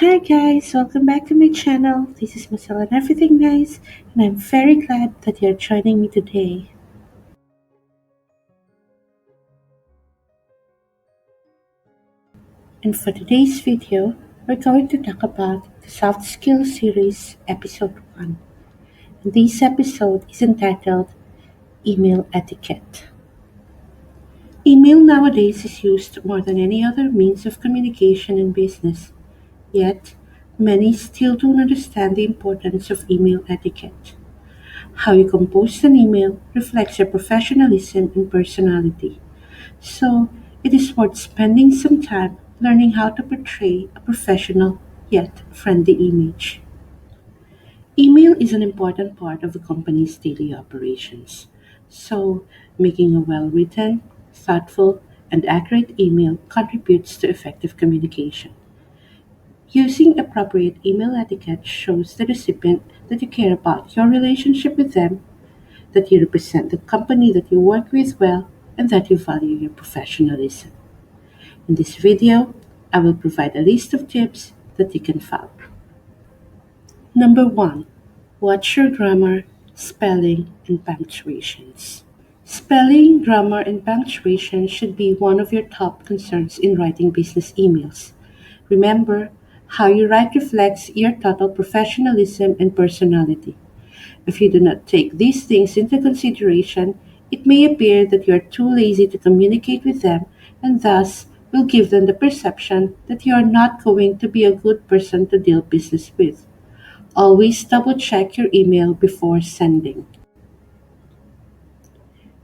Hi guys, welcome back to my channel. This is Macel Everythingnice, and I'm very glad that you're joining me today. And for today's video, we're going to talk about the Soft Skills series, episode 1. And this episode is entitled Email Etiquette. Email nowadays is used more than any other means of communication in business. Yet, many still don't understand the importance of email etiquette. How you compose an email reflects your professionalism and personality. So, it is worth spending some time learning how to portray a professional yet friendly image. Email is an important part of a company's daily operations. So, making a well written, thoughtful, and accurate email contributes to effective communication. Using appropriate email etiquette shows the recipient that you care about your relationship with them, that you represent the company that you work with well, and that you value your professionalism. In this video, I will provide a list of tips that you can follow. Number 1. Watch your grammar, spelling, and punctuations. Spelling, grammar, and punctuation should be one of your top concerns in writing business emails. Remember, how you write reflects your total professionalism and personality. If you do not take these things into consideration, it may appear that you are too lazy to communicate with them and thus will give them the perception that you are not going to be a good person to deal business with. Always double check your email before sending.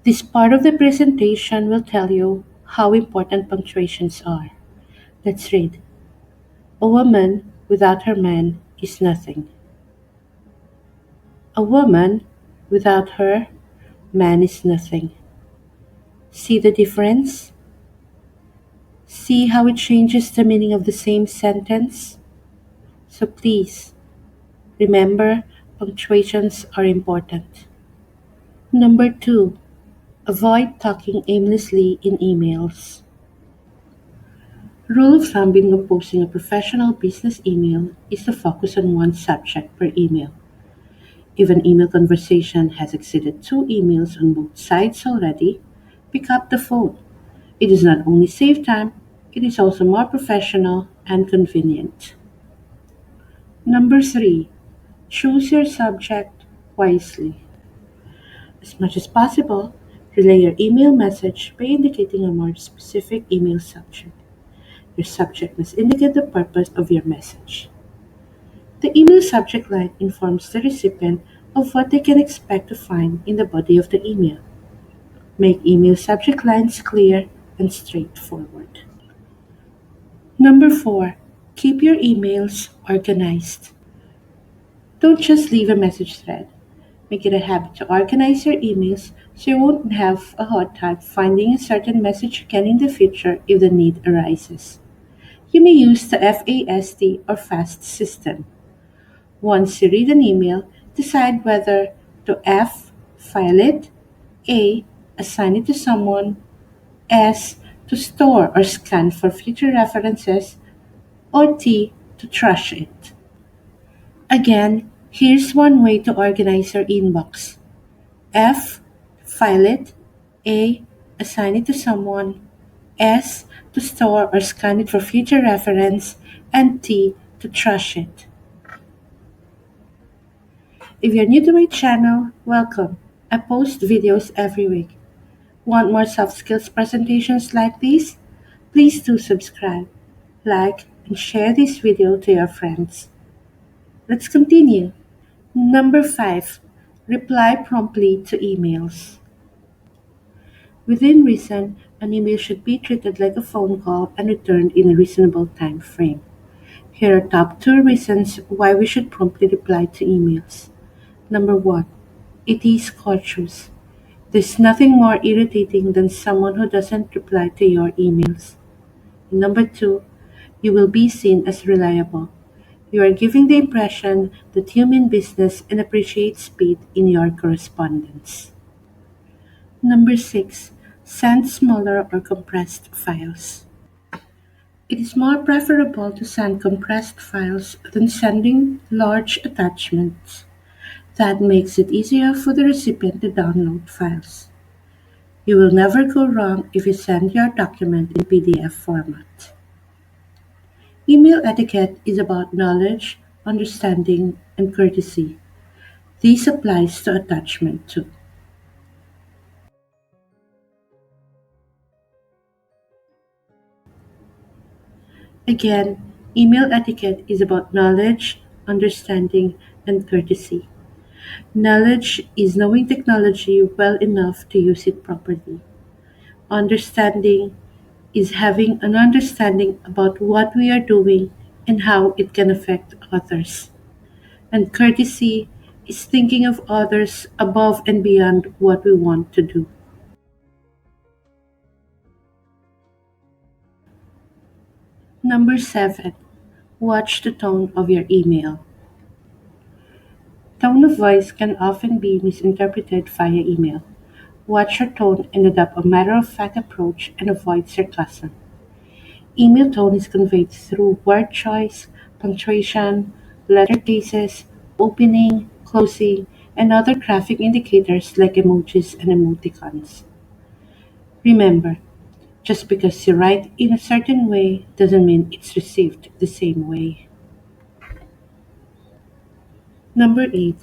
This part of the presentation will tell you how important punctuations are. Let's read. A woman without her man is nothing. A woman without her man is nothing. See the difference? See how it changes the meaning of the same sentence? So please, remember, punctuations are important. Number 2, avoid talking aimlessly in emails. Rule of thumb in composing a professional business email is to focus on one subject per email. If an email conversation has exceeded 2 emails on both sides already, pick up the phone. It does not only save time, it is also more professional and convenient. Number 3, choose your subject wisely. As much as possible, relay your email message by indicating a more specific email subject. Your subject must indicate the purpose of your message. The email subject line informs the recipient of what they can expect to find in the body of the email. Make email subject lines clear and straightforward. Number 4, keep your emails organized. Don't just leave a message thread. Make it a habit to organize your emails so you won't have a hard time finding a certain message again in the future if the need arises. You may use the FAST or FAST system. Once you read an email, decide whether to F. File it, A. Assign it to someone, S. To store or scan for future references, or T. To trash it. Again, here's one way to organize your inbox. F. File it, A. Assign it to someone, S. To store or scan it for future reference, and T. To trash it. If you're new to my channel, welcome. I post videos every week. Want more soft skills presentations like these? Please do subscribe, like, and share this video to your friends. Let's continue. Number 5, reply promptly to emails. Within reason, an email should be treated like a phone call and returned in a reasonable time frame. Here are top 2 reasons why we should promptly reply to emails. Number 1, it is courteous. There's nothing more irritating than someone who doesn't reply to your emails. Number 2, you will be seen as reliable. You are giving the impression that you mean business and appreciate speed in your correspondence. Number 6, send smaller or compressed files. It is more preferable to send compressed files than sending large attachments. That makes it easier for the recipient to download files. You will never go wrong if you send your document in PDF format. Email etiquette is about knowledge, understanding, and courtesy. This applies to attachment too. Again, email etiquette is about knowledge, understanding, and courtesy. Knowledge is knowing technology well enough to use it properly. Understanding is having an understanding about what we are doing and how it can affect others. And courtesy is thinking of others above and beyond what we want to do. Number 7. Watch the tone of your email. Tone of voice can often be misinterpreted via email. Watch your tone and adopt a matter of fact approach and avoid sarcasm. Email tone is conveyed through word choice, punctuation, letter cases, opening, closing, and other graphic indicators like emojis and emoticons. Remember, just because you write in a certain way doesn't mean it's received the same way. Number 8.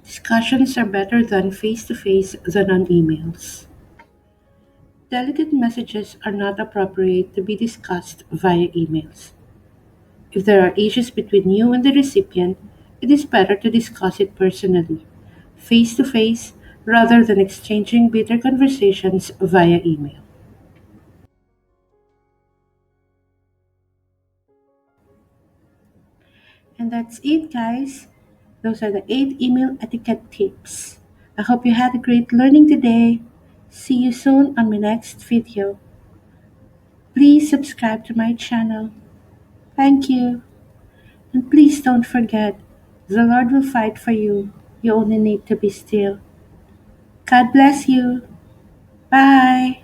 Discussions are better done face to face than on emails. Delicate messages are not appropriate to be discussed via emails. If there are issues between you and the recipient, it is better to discuss it personally, face to face, rather than exchanging bitter conversations via email. And that's it, guys. Those are the 8 email etiquette tips. I hope you had a great learning today. See you soon on my next video. Please subscribe to my channel. Thank you. And please don't forget, the Lord will fight for you. You only need to be still. God bless you. Bye.